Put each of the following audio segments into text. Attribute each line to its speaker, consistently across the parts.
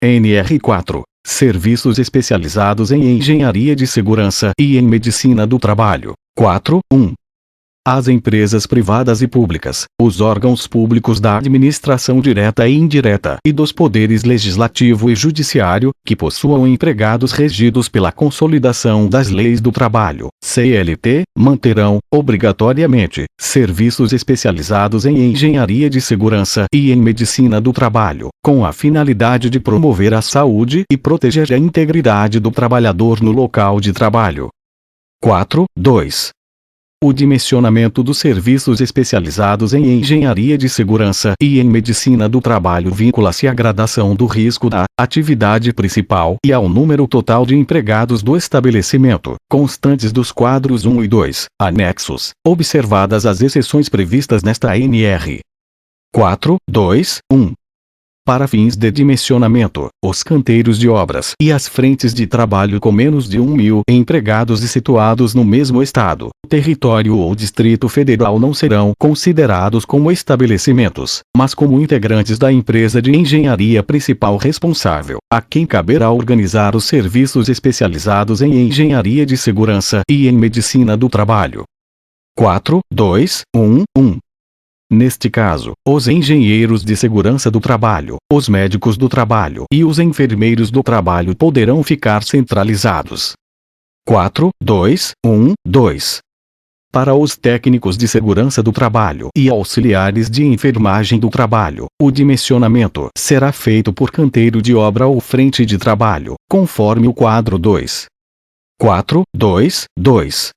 Speaker 1: NR4. Serviços especializados em engenharia de segurança e em medicina do trabalho. 4.1. As empresas privadas e públicas, os órgãos públicos da administração direta e indireta e dos poderes legislativo e judiciário, que possuam empregados regidos pela Consolidação das Leis do Trabalho, CLT, manterão, obrigatoriamente, serviços especializados em engenharia de segurança e em medicina do trabalho, com a finalidade de promover a saúde e proteger a integridade do trabalhador no local de trabalho. 4.2. O dimensionamento dos serviços especializados em engenharia de segurança e em medicina do trabalho vincula-se à gradação do risco da atividade principal e ao número total de empregados do estabelecimento, constantes dos quadros 1 e 2, anexos, observadas as exceções previstas nesta NR. 4.2.1. Para fins de dimensionamento, os canteiros de obras e as frentes de trabalho com menos de 1.000 empregados e situados no mesmo estado, território ou distrito federal não serão considerados como estabelecimentos, mas como integrantes da empresa de engenharia principal responsável, a quem caberá organizar os serviços especializados em engenharia de segurança e em medicina do trabalho. 4.2.1.1. Neste caso, os engenheiros de segurança do trabalho, os médicos do trabalho e os enfermeiros do trabalho poderão ficar centralizados. 4.2.1.2. Para os técnicos de segurança do trabalho e auxiliares de enfermagem do trabalho, o dimensionamento será feito por canteiro de obra ou frente de trabalho, conforme o quadro 2. 4.2.2.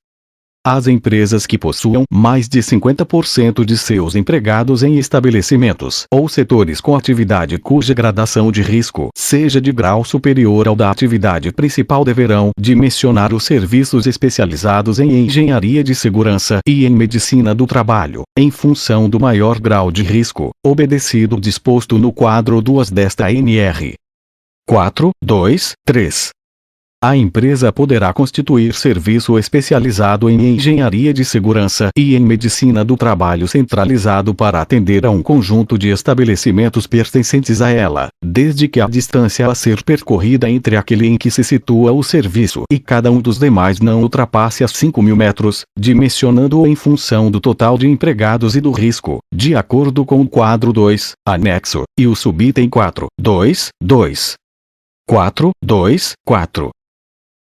Speaker 1: As empresas que possuam mais de 50% de seus empregados em estabelecimentos ou setores com atividade cuja gradação de risco seja de grau superior ao da atividade principal deverão dimensionar os serviços especializados em engenharia de segurança e em medicina do trabalho, em função do maior grau de risco, obedecido o disposto no quadro 2 desta NR. 4.2.3. A empresa poderá constituir serviço especializado em engenharia de segurança e em medicina do trabalho centralizado para atender a um conjunto de estabelecimentos pertencentes a ela, desde que a distância a ser percorrida entre aquele em que se situa o serviço e cada um dos demais não ultrapasse as 5.000 metros, dimensionando-o em função do total de empregados e do risco, de acordo com o quadro 2, anexo, e o subitem 4.2.2. 4.2.4.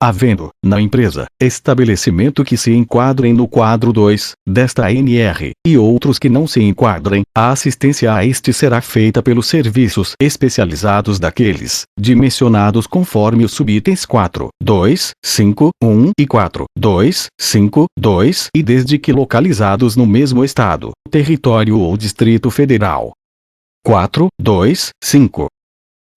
Speaker 1: Havendo, na empresa, estabelecimento que se enquadrem no quadro 2, desta NR, e outros que não se enquadrem, a assistência a este será feita pelos serviços especializados daqueles, dimensionados conforme os subitens 4.2.5.1 e 4.2.5.2 e desde que localizados no mesmo estado, território ou distrito federal. 4.2.5.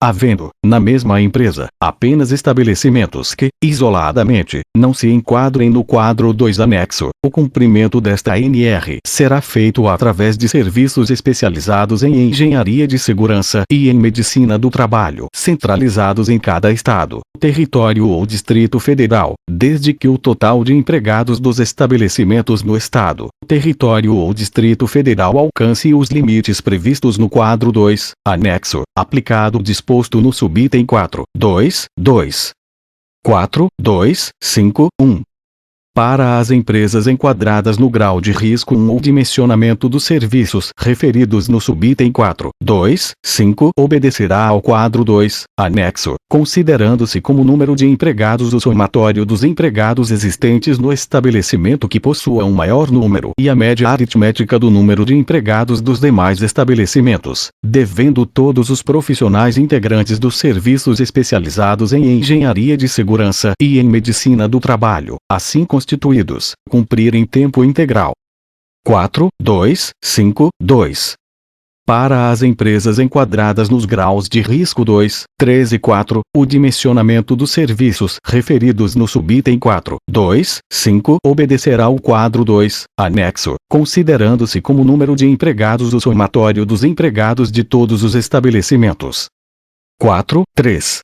Speaker 1: Havendo, na mesma empresa, apenas estabelecimentos que, isoladamente, não se enquadrem no quadro 2 anexo, o cumprimento desta NR será feito através de serviços especializados em engenharia de segurança e em medicina do trabalho, centralizados em cada estado, território ou distrito federal, desde que o total de empregados dos estabelecimentos no estado, território ou distrito federal alcance os limites previstos no quadro 2, anexo, aplicado o disposto no subitem 4.2.2. 4.2.5.1. Para as empresas enquadradas no grau de risco 1 o dimensionamento dos serviços referidos no subitem 4.2.5 obedecerá ao quadro 2, anexo, considerando-se como número de empregados o somatório dos empregados existentes no estabelecimento que possua um maior número e a média aritmética do número de empregados dos demais estabelecimentos, devendo todos os profissionais integrantes dos serviços especializados em engenharia de segurança e em medicina do trabalho, assim constituídos, cumprir em tempo integral. 4.2.5.2. Para as empresas enquadradas nos graus de risco 2, 3 e 4, o dimensionamento dos serviços referidos no subitem 4.2.5 obedecerá ao quadro 2, anexo, considerando-se como número de empregados o somatório dos empregados de todos os estabelecimentos. 4.3.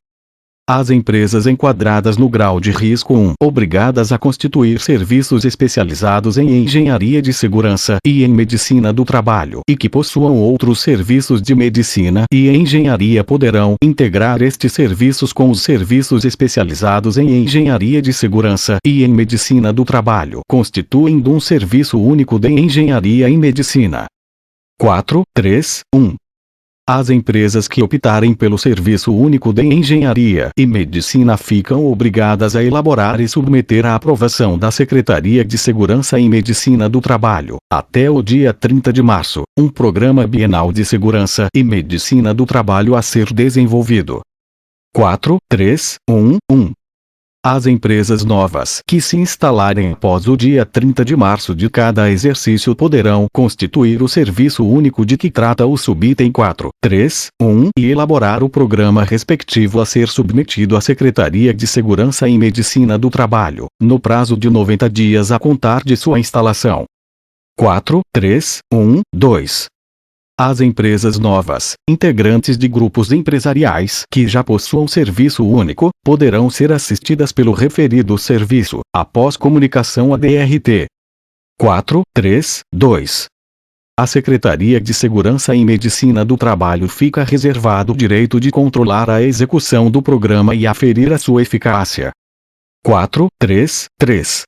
Speaker 1: As empresas enquadradas no grau de risco 1, obrigadas a constituir serviços especializados em engenharia de segurança e em medicina do trabalho e que possuam outros serviços de medicina e engenharia poderão integrar estes serviços com os serviços especializados em engenharia de segurança e em medicina do trabalho, constituindo um serviço único de engenharia e medicina. 4.3.1 As empresas que optarem pelo Serviço Único de Engenharia e Medicina ficam obrigadas a elaborar e submeter à aprovação da Secretaria de Segurança e Medicina do Trabalho, até o dia 30 de março, um programa bienal de segurança e medicina do trabalho a ser desenvolvido. 4.3.1.1 As empresas novas que se instalarem após o dia 30 de março de cada exercício poderão constituir o serviço único de que trata o subitem 4.3.1 e elaborar o programa respectivo a ser submetido à Secretaria de Segurança e Medicina do Trabalho, no prazo de 90 dias a contar de sua instalação. 4.3.1.2 As empresas novas, integrantes de grupos empresariais que já possuam serviço único, poderão ser assistidas pelo referido serviço, após comunicação à DRT. 4.3.2 A Secretaria de Segurança e Medicina do Trabalho fica reservado o direito de controlar a execução do programa e aferir a sua eficácia. 4.3.3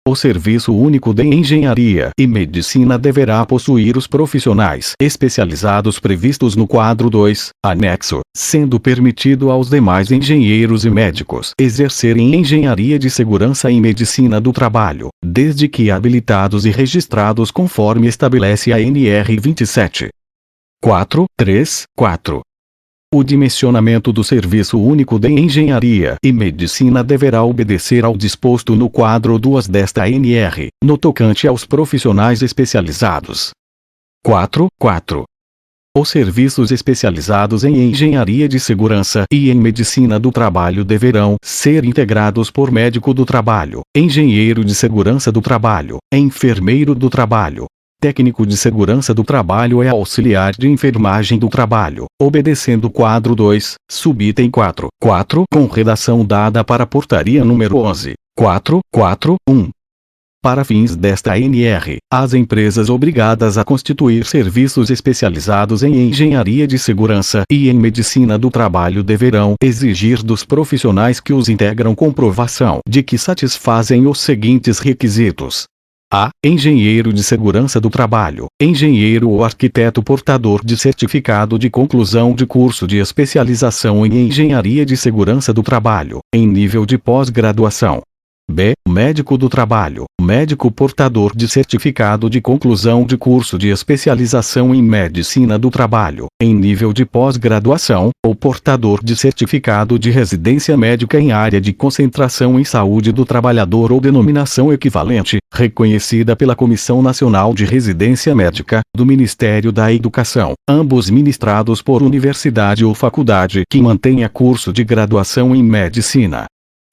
Speaker 1: O Serviço Único de Engenharia e Medicina deverá possuir os profissionais especializados previstos no quadro 2, anexo, sendo permitido aos demais engenheiros e médicos exercerem engenharia de segurança e medicina do trabalho, desde que habilitados e registrados conforme estabelece a NR 27. 4.3.4 O dimensionamento do Serviço Único de Engenharia e Medicina deverá obedecer ao disposto no quadro 2 desta NR, no tocante aos profissionais especializados. 4.4 Os serviços especializados em engenharia de segurança e em medicina do trabalho deverão ser integrados por médico do trabalho, engenheiro de segurança do trabalho, enfermeiro do trabalho, técnico de segurança do trabalho e auxiliar de enfermagem do trabalho, obedecendo o quadro 2, subitem 4.4 com redação dada para a portaria número 11. 4.4.1 Para fins desta NR, as empresas obrigadas a constituir serviços especializados em engenharia de segurança e em medicina do trabalho deverão exigir dos profissionais que os integram comprovação de que satisfazem os seguintes requisitos: a. Engenheiro de segurança do trabalho, engenheiro ou arquiteto portador de certificado de conclusão de curso de especialização em engenharia de segurança do trabalho, em nível de pós-graduação. B. Médico do trabalho, médico portador de certificado de conclusão de curso de especialização em medicina do trabalho, em nível de pós-graduação, ou portador de certificado de residência médica em área de concentração em saúde do trabalhador ou denominação equivalente, reconhecida pela Comissão Nacional de Residência Médica, do Ministério da Educação, ambos ministrados por universidade ou faculdade que mantenha curso de graduação em medicina.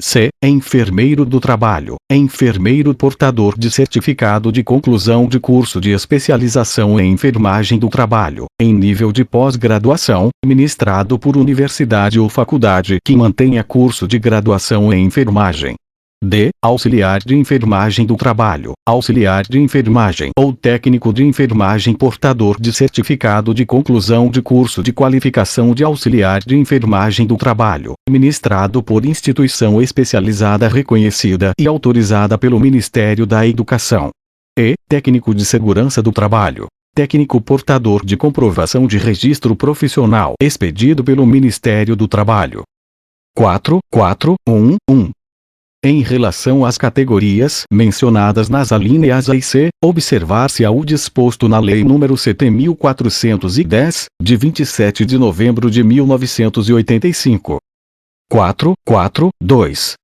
Speaker 1: C. Enfermeiro do trabalho, enfermeiro portador de certificado de conclusão de curso de especialização em enfermagem do trabalho, em nível de pós-graduação, ministrado por universidade ou faculdade que mantenha curso de graduação em enfermagem. D. Auxiliar de enfermagem do trabalho, auxiliar de enfermagem ou técnico de enfermagem portador de certificado de conclusão de curso de qualificação de auxiliar de enfermagem do trabalho, ministrado por instituição especializada reconhecida e autorizada pelo Ministério da Educação. E. Técnico de segurança do trabalho, técnico portador de comprovação de registro profissional expedido pelo Ministério do Trabalho. 4.4.1.1 Em relação às categorias mencionadas nas alíneas A e C, observar-se-á o disposto na Lei nº 7.410, de 27 de novembro de 1985. 4.4.2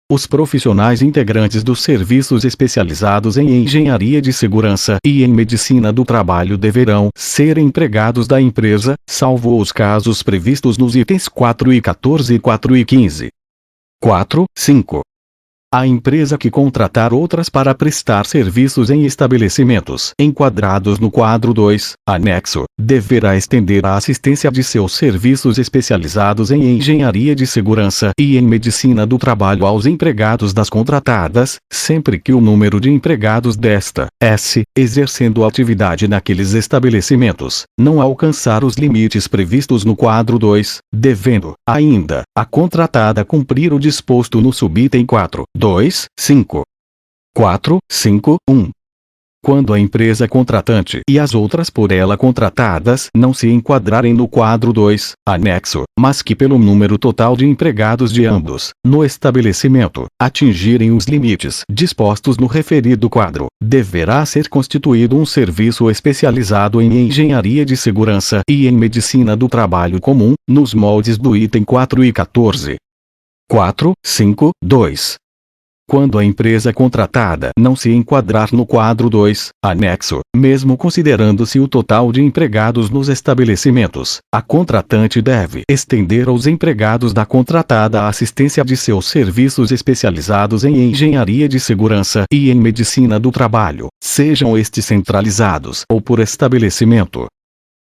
Speaker 1: Os profissionais integrantes dos serviços especializados em engenharia de segurança e em medicina do trabalho deverão ser empregados da empresa, salvo os casos previstos nos itens 4 e 14 e 4 e 15. 4.5 A empresa que contratar outras para prestar serviços em estabelecimentos enquadrados no quadro 2, anexo, deverá estender a assistência de seus serviços especializados em engenharia de segurança e em medicina do trabalho aos empregados das contratadas, sempre que o número de empregados desta S, exercendo atividade naqueles estabelecimentos, não alcançar os limites previstos no quadro 2, devendo, ainda, a contratada cumprir o disposto no subitem 4, 2, 5. 4, 5, 1. Quando a empresa contratante e as outras por ela contratadas não se enquadrarem no quadro 2, anexo, mas que pelo número total de empregados de ambos, no estabelecimento, atingirem os limites dispostos no referido quadro, deverá ser constituído um serviço especializado em engenharia de segurança e em medicina do trabalho comum, nos moldes do item 4 e 14. 4, 5, 2. Quando a empresa contratada não se enquadrar no quadro 2, anexo, mesmo considerando-se o total de empregados nos estabelecimentos, a contratante deve estender aos empregados da contratada a assistência de seus serviços especializados em engenharia de segurança e em medicina do trabalho, sejam estes centralizados ou por estabelecimento.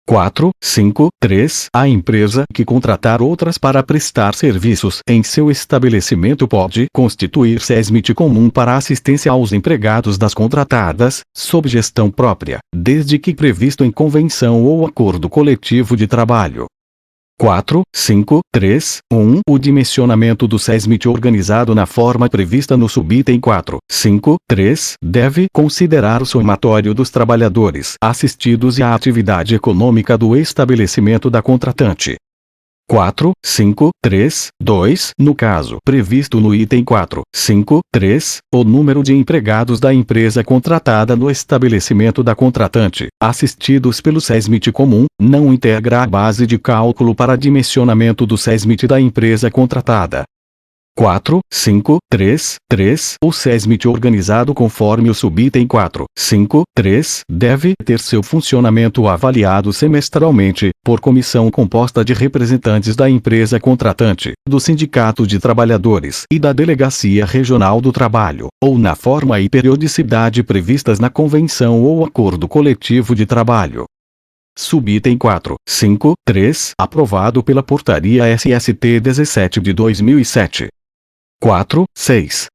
Speaker 1: 4, 5, 3. A empresa que contratar outras para prestar serviços em seu estabelecimento pode constituir SESMIT comum para assistência aos empregados das contratadas, sob gestão própria, desde que previsto em convenção ou acordo coletivo de trabalho. 4, 5, 3, 1. O dimensionamento do SESMIT organizado na forma prevista no subitem 4, 5, 3, deve considerar o somatório dos trabalhadores assistidos e a atividade econômica do estabelecimento da contratante. 4, 5, 3, 2. No caso previsto no item 4, 5, 3, o número de empregados da empresa contratada no estabelecimento da contratante, assistidos pelo SESMIT comum, não integra a base de cálculo para dimensionamento do SESMIT da empresa contratada. 4, 5, 3, 3. O SESMIT organizado conforme o subitem 4, 5, 3, deve ter seu funcionamento avaliado semestralmente, por comissão composta de representantes da empresa contratante, do Sindicato de Trabalhadores e da Delegacia Regional do Trabalho, ou na forma e periodicidade previstas na convenção ou acordo coletivo de trabalho. Subitem 4, 5, 3, aprovado pela Portaria SST 17 de 2007. 4, 6.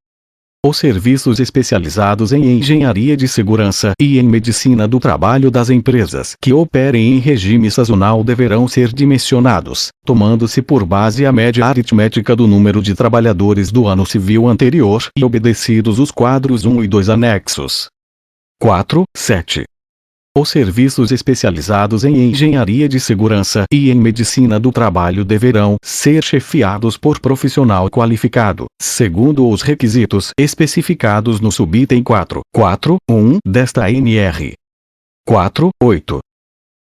Speaker 1: Os serviços especializados em engenharia de segurança e em medicina do trabalho das empresas que operem em regime sazonal deverão ser dimensionados, tomando-se por base a média aritmética do número de trabalhadores do ano civil anterior e obedecidos os quadros 1 e 2 anexos. 4, 7. Os serviços especializados em engenharia de segurança e em medicina do trabalho deverão ser chefiados por profissional qualificado, segundo os requisitos especificados no subitem 4, 4, 1 desta ANR. 4, 8.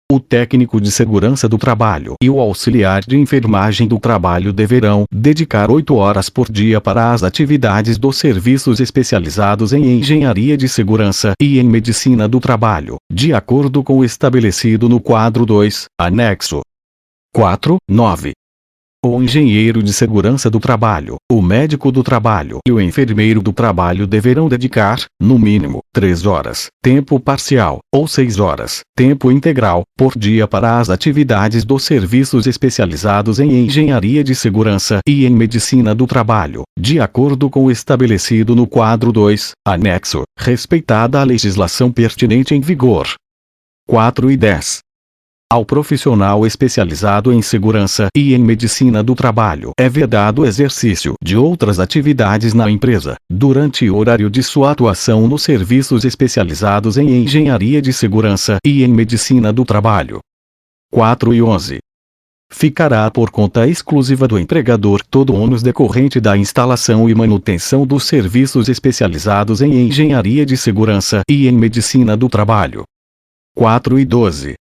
Speaker 1: O técnico de segurança do trabalho e o auxiliar de enfermagem do trabalho deverão dedicar 8 horas por dia para as atividades dos serviços especializados em engenharia de segurança e em medicina do trabalho, de acordo com o estabelecido no quadro 2, anexo 4, 9. O engenheiro de segurança do trabalho, o médico do trabalho e o enfermeiro do trabalho deverão dedicar, no mínimo, 3 horas, tempo parcial, ou 6 horas, tempo integral, por dia para as atividades dos serviços especializados em engenharia de segurança e em medicina do trabalho, de acordo com o estabelecido no quadro 2, anexo, respeitada a legislação pertinente em vigor. 4 e 10. Ao profissional especializado em segurança e em medicina do trabalho é vedado o exercício de outras atividades na empresa, durante o horário de sua atuação nos serviços especializados em engenharia de segurança e em medicina do trabalho. 4 e 11. Ficará por conta exclusiva do empregador todo o ônus decorrente da instalação e manutenção dos serviços especializados em engenharia de segurança e em medicina do trabalho. 4 e 12.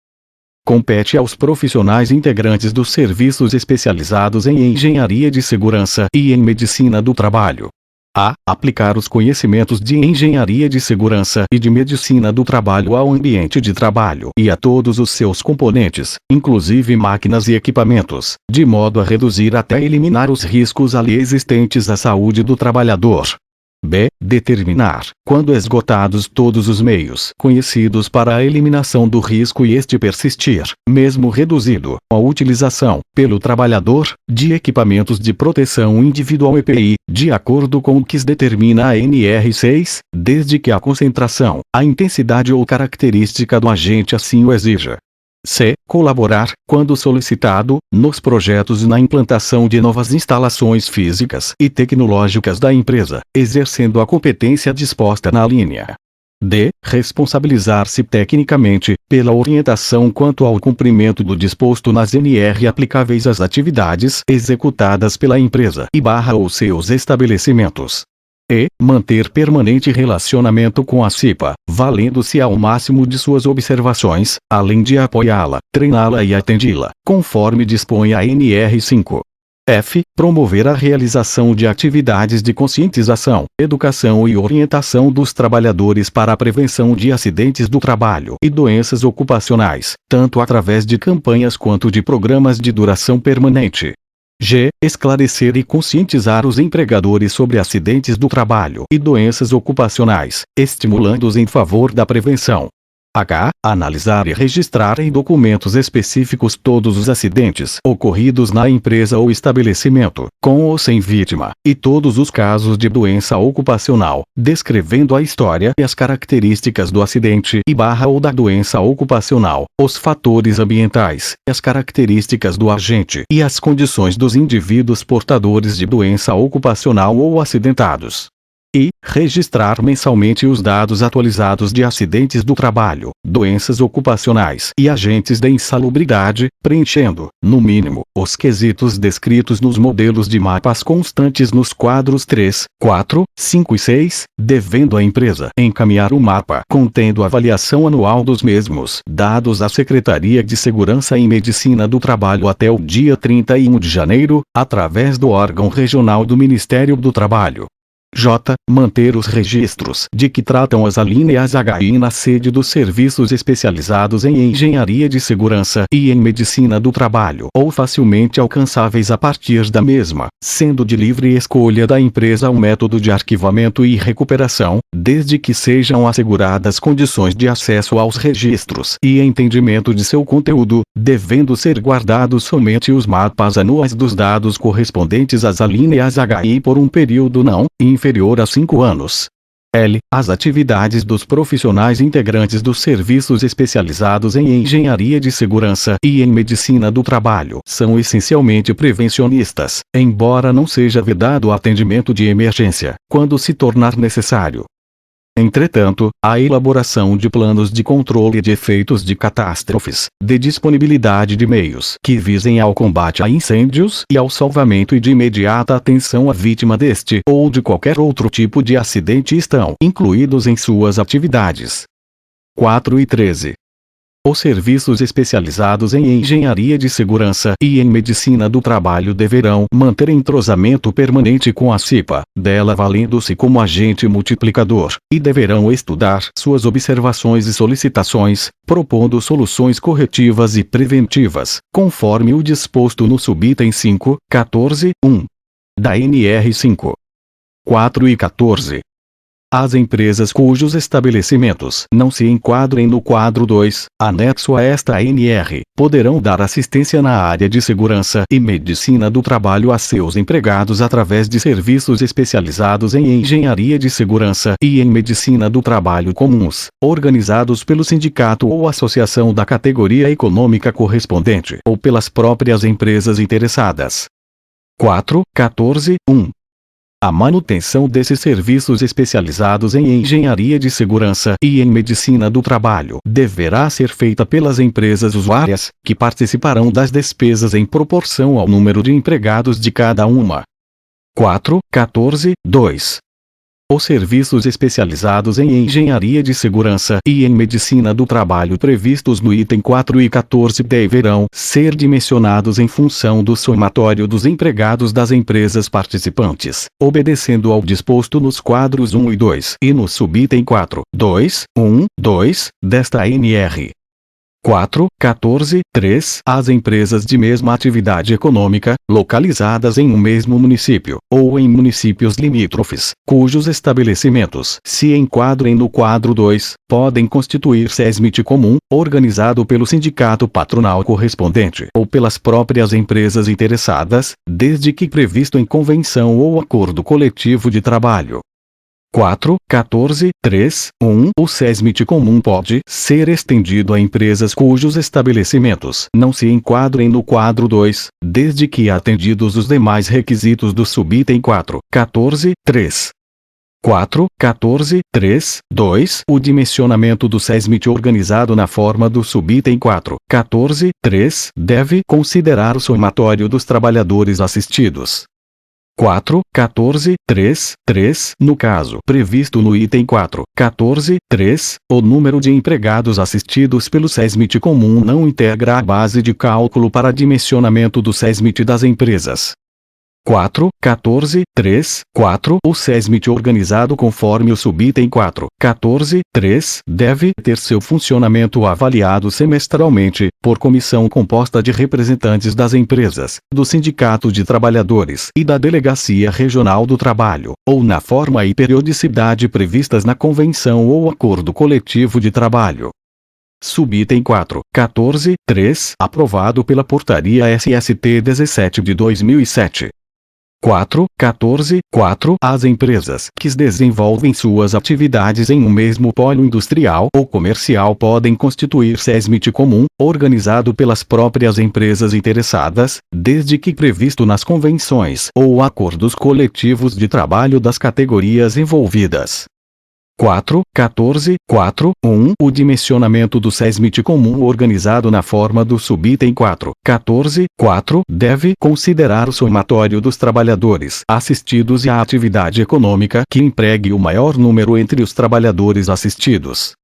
Speaker 1: Compete aos profissionais integrantes dos serviços especializados em engenharia de segurança e em medicina do trabalho a. Aplicar os conhecimentos de engenharia de segurança e de medicina do trabalho ao ambiente de trabalho e a todos os seus componentes, inclusive máquinas e equipamentos, de modo a reduzir até eliminar os riscos ali existentes à saúde do trabalhador. b. Determinar, quando esgotados todos os meios conhecidos para a eliminação do risco e este persistir, mesmo reduzido, a utilização, pelo trabalhador, de equipamentos de proteção individual EPI, de acordo com o que se determina a NR6, desde que a concentração, a intensidade ou característica do agente assim o exija. C. Colaborar, quando solicitado, nos projetos e na implantação de novas instalações físicas e tecnológicas da empresa, exercendo a competência disposta na linha. D. Responsabilizar-se tecnicamente, pela orientação quanto ao cumprimento do disposto nas NR aplicáveis às atividades executadas pela empresa ou seus estabelecimentos. E. Manter permanente relacionamento com a CIPA, valendo-se ao máximo de suas observações, além de apoiá-la, treiná-la e atendê-la, conforme dispõe a NR5. F. Promover a realização de atividades de conscientização, educação e orientação dos trabalhadores para a prevenção de acidentes do trabalho e doenças ocupacionais, tanto através de campanhas quanto de programas de duração permanente. G. Esclarecer e conscientizar os empregadores sobre acidentes do trabalho e doenças ocupacionais, estimulando-os em favor da prevenção. H. Analisar e registrar em documentos específicos todos os acidentes ocorridos na empresa ou estabelecimento, com ou sem vítima, e todos os casos de doença ocupacional, descrevendo a história e as características do acidente ou da doença ocupacional, os fatores ambientais, as características do agente e as condições dos indivíduos portadores de doença ocupacional ou acidentados. E registrar mensalmente os dados atualizados de acidentes do trabalho, doenças ocupacionais e agentes da insalubridade, preenchendo, no mínimo, os quesitos descritos nos modelos de mapas constantes nos quadros 3, 4, 5 e 6, devendo a empresa encaminhar o mapa contendo a avaliação anual dos mesmos dados à Secretaria de Segurança e Medicina do Trabalho até o dia 31 de janeiro, através do órgão regional do Ministério do Trabalho. J. Manter os registros de que tratam as alíneas H e I na sede dos serviços especializados em engenharia de segurança e em medicina do trabalho ou facilmente alcançáveis a partir da mesma, sendo de livre escolha da empresa o método de arquivamento e recuperação, desde que sejam asseguradas condições de acesso aos registros e entendimento de seu conteúdo, devendo ser guardados somente os mapas anuais dos dados correspondentes às alíneas H e I por um período não inferior a 5 anos. L. As atividades dos profissionais integrantes dos serviços especializados em engenharia de segurança e em medicina do trabalho são essencialmente prevencionistas, embora não seja vedado o atendimento de emergência, quando se tornar necessário. Entretanto, a elaboração de planos de controle de efeitos de catástrofes, de disponibilidade de meios que visem ao combate a incêndios e ao salvamento e de imediata atenção à vítima deste ou de qualquer outro tipo de acidente estão incluídos em suas atividades. 4 e 13. Os serviços especializados em engenharia de segurança e em medicina do trabalho deverão manter entrosamento permanente com a CIPA, dela valendo-se como agente multiplicador, e deverão estudar suas observações e solicitações, propondo soluções corretivas e preventivas, conforme o disposto no subitem 5, 14, 1. da NR 5. 4 e 14. As empresas cujos estabelecimentos não se enquadrem no quadro 2, anexo a esta ANR, poderão dar assistência na área de segurança e medicina do trabalho a seus empregados através de serviços especializados em engenharia de segurança e em medicina do trabalho comuns, organizados pelo sindicato ou associação da categoria econômica correspondente ou pelas próprias empresas interessadas. 4, 14, 1. A manutenção desses serviços especializados em engenharia de segurança e em medicina do trabalho deverá ser feita pelas empresas usuárias, que participarão das despesas em proporção ao número de empregados de cada uma. 4, 14, 2. Os serviços especializados em engenharia de segurança e em medicina do trabalho previstos no item 4 e 14 deverão ser dimensionados em função do somatório dos empregados das empresas participantes, obedecendo ao disposto nos quadros 1 e 2 e no subitem 4, 2, 1, 2, desta ANR. 4.14.3 As empresas de mesma atividade econômica, localizadas em um mesmo município, ou em municípios limítrofes, cujos estabelecimentos se enquadrem no quadro 2, podem constituir SESMIT comum, organizado pelo sindicato patronal correspondente ou pelas próprias empresas interessadas, desde que previsto em convenção ou acordo coletivo de trabalho. 4.14.3.1 O SESMIT comum pode ser estendido a empresas cujos estabelecimentos não se enquadrem no quadro 2, desde que atendidos os demais requisitos do subitem 4.14.3. 4.14.3.2 O dimensionamento do SESMIT organizado na forma do subitem 4.14.3 deve considerar o somatório dos trabalhadores assistidos. 4.14.3.3 No caso previsto no item 4.14.3, o número de empregados assistidos pelo SESMIT comum não integra a base de cálculo para dimensionamento do SESMIT das empresas. 4.14.3.4 O SESMIT organizado conforme o subitem 4.14.3 deve ter seu funcionamento avaliado semestralmente, por comissão composta de representantes das empresas, do Sindicato de Trabalhadores e da Delegacia Regional do Trabalho, ou na forma e periodicidade previstas na convenção ou acordo coletivo de trabalho. Subitem 4.14.3 aprovado pela Portaria SST 17 de 2007. 4.14.4 As empresas que desenvolvem suas atividades em um mesmo polo industrial ou comercial podem constituir SESMIT comum, organizado pelas próprias empresas interessadas, desde que previsto nas convenções ou acordos coletivos de trabalho das categorias envolvidas. 4.14.4.1 O dimensionamento do SESMIT comum organizado na forma do subitem 4.14.4 deve considerar o somatório dos trabalhadores assistidos e a atividade econômica que empregue o maior número entre os trabalhadores assistidos.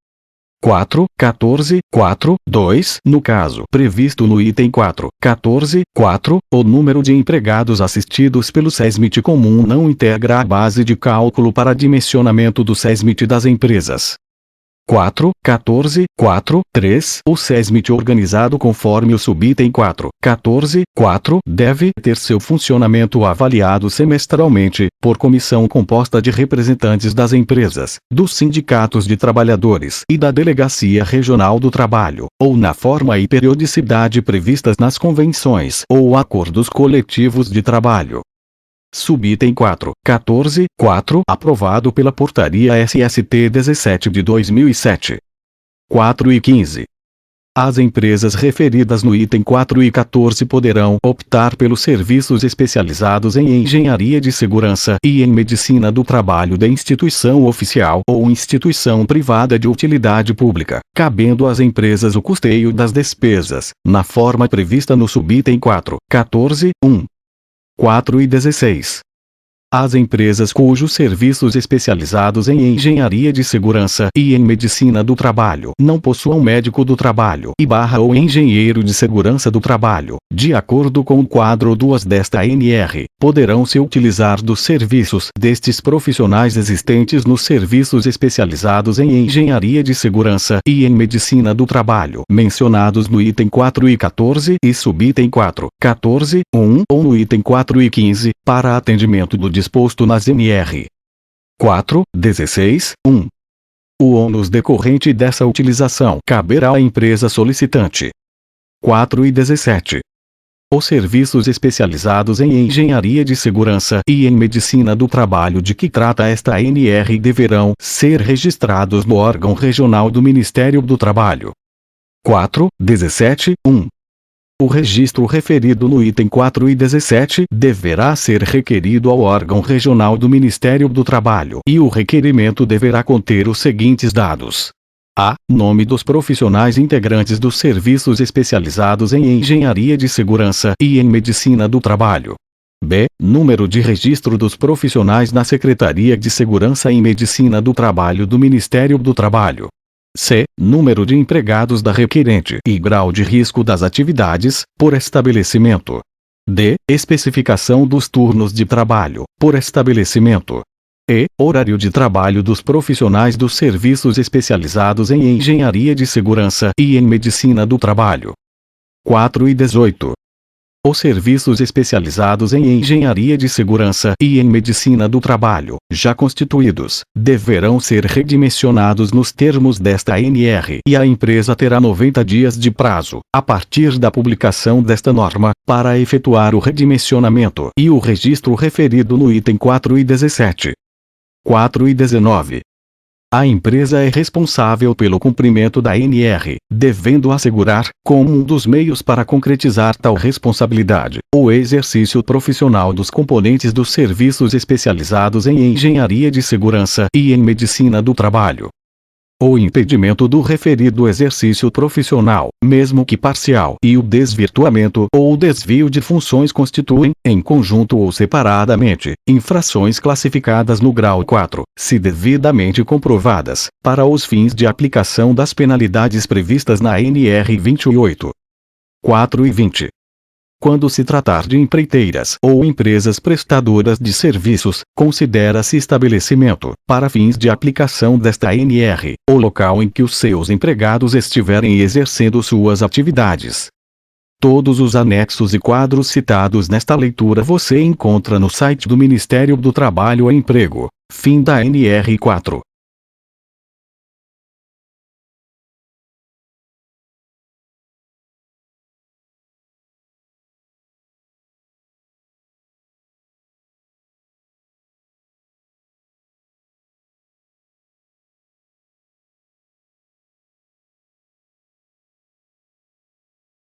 Speaker 1: 4.14.4.2 No caso previsto no item 4.14.4, o número de empregados assistidos pelo SESMIT comum não integra a base de cálculo para dimensionamento do SESMIT das empresas. 4.14.4.3 O SESMIT organizado conforme o subitem 4.14.4 deve ter seu funcionamento avaliado semestralmente, por comissão composta de representantes das empresas, dos sindicatos de trabalhadores e da Delegacia Regional do Trabalho, ou na forma e periodicidade previstas nas convenções ou acordos coletivos de trabalho. Subitem 4.14.4 aprovado pela Portaria SST 17 de 2007. 4.15 As empresas referidas no item 4 e 14 poderão optar pelos serviços especializados em engenharia de segurança e em medicina do trabalho da instituição oficial ou instituição privada de utilidade pública, cabendo às empresas o custeio das despesas, na forma prevista no subitem 4.14.1. 4.16 As empresas cujos serviços especializados em engenharia de segurança e em medicina do trabalho não possuam médico do trabalho ou engenheiro de segurança do trabalho, de acordo com o quadro 2 desta ANR, poderão se utilizar dos serviços destes profissionais existentes nos serviços especializados em engenharia de segurança e em medicina do trabalho, mencionados no item 4 e 14 e subitem 4.14.1 ou no item 4 e 15, para atendimento do disposto nas NR. 4.16.1 O ônus decorrente dessa utilização caberá à empresa solicitante. 4.17 Os serviços especializados em engenharia de segurança e em medicina do trabalho de que trata esta ANR deverão ser registrados no órgão regional do Ministério do Trabalho. 4.17.1 O registro referido no item 4 e 17 deverá ser requerido ao órgão regional do Ministério do Trabalho e o requerimento deverá conter os seguintes dados: a. Nome dos profissionais integrantes dos serviços especializados em engenharia de segurança e em medicina do trabalho. b. Número de registro dos profissionais na Secretaria de Segurança e Medicina do Trabalho do Ministério do Trabalho. c. Número de empregados da requerente e grau de risco das atividades, por estabelecimento. d. Especificação dos turnos de trabalho, por estabelecimento. E. Horário de trabalho dos profissionais dos serviços especializados em engenharia de segurança e em medicina do trabalho. 4 e 18. Os serviços especializados em engenharia de segurança e em medicina do trabalho, já constituídos, deverão ser redimensionados nos termos desta ANR e a empresa terá 90 dias de prazo, a partir da publicação desta norma, para efetuar o redimensionamento e o registro referido no item 4 e 17. 4 e 19. A empresa é responsável pelo cumprimento da ANR, devendo assegurar, como um dos meios para concretizar tal responsabilidade, o exercício profissional dos componentes dos serviços especializados em engenharia de segurança e em medicina do trabalho. O impedimento do referido exercício profissional, mesmo que parcial, e o desvirtuamento ou desvio de funções constituem, em conjunto ou separadamente, infrações classificadas no grau 4, se devidamente comprovadas, para os fins de aplicação das penalidades previstas na ANR 28. 4 e 20. Quando se tratar de empreiteiras ou empresas prestadoras de serviços, considera-se estabelecimento, para fins de aplicação desta ANR, o local em que os seus empregados estiverem exercendo suas atividades. Todos os anexos e quadros citados nesta leitura você encontra no site do Ministério do Trabalho e Emprego. Fim da ANR 4.